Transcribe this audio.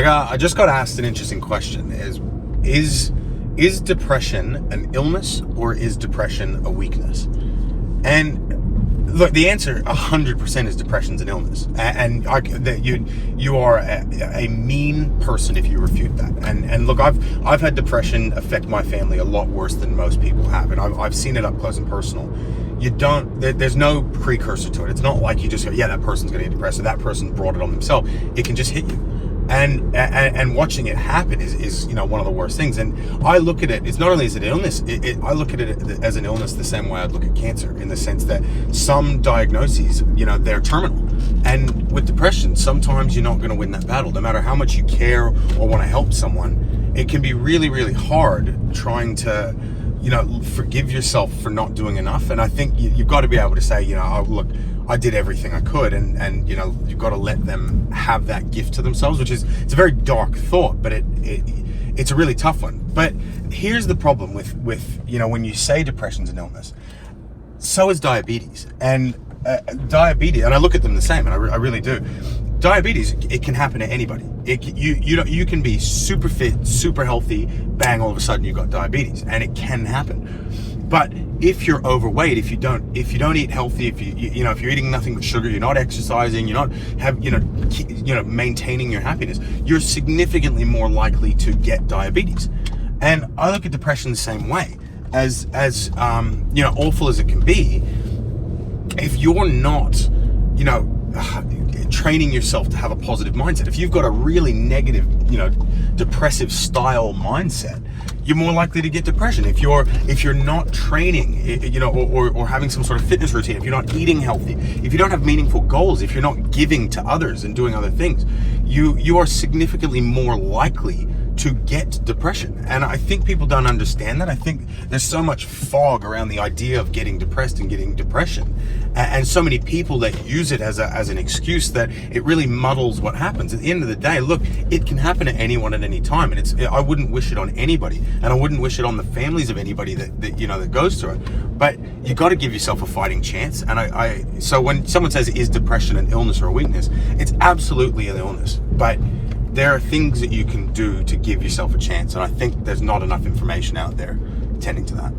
I just got asked an interesting question: is depression an illness or is depression a weakness? And look, the answer 100% is depression's an illness, and you are a mean person if you refute that. And look, I've had depression affect my family a lot worse than most people have, and I've seen it up close and personal. There's no precursor to it. It's not like you just go, yeah, that person's going to get depressed, or that person brought it on themselves. It can just hit you. And watching it happen is one of the worst things. And I look at it, it's not only as an illness, I look at it as an illness the same way I'd look at cancer, in the sense that some diagnoses, they're terminal. And with depression, sometimes you're not going to win that battle. No matter how much you care or want to help someone, it can be really, really hard trying to forgive yourself for not doing enough. And I think you've got to be able to say, look, I did everything I could, and you've got to let them have that gift to themselves, it's a very dark thought, but it's a really tough one. But here's the problem with when you say depression's an illness, so is diabetes. And diabetes, and I look at them the same, and I really do. Diabetes, it can happen to anybody. You can be super fit, super healthy, bang, all of a sudden you've got diabetes, and it can happen. But if you're overweight, if you don't eat healthy, if you're eating nothing but sugar, you're not exercising, you're not maintaining your happiness, you're significantly more likely to get diabetes. And I look at depression the same way. As awful as it can be, if you're not, training yourself to have a positive mindset, if you've got a really negative, depressive style mindset, you're more likely to get depression. If you're not training, or having some sort of fitness routine, if you're not eating healthy, if you don't have meaningful goals, if you're not giving to others and doing other things, you are significantly more likely to get depression. And I think people don't understand that. I think there's so much fog around the idea of getting depressed and getting depression, and so many people that use it as an excuse, that it really muddles what happens. At the end of the day, look, it can happen to anyone at any time, and I wouldn't wish it on anybody, and I wouldn't wish it on the families of anybody that goes through it. But you got to give yourself a fighting chance. And so when someone says, is depression an illness or a weakness, it's absolutely an illness, but there are things that you can do to give yourself a chance, and I think there's not enough information out there tending to that.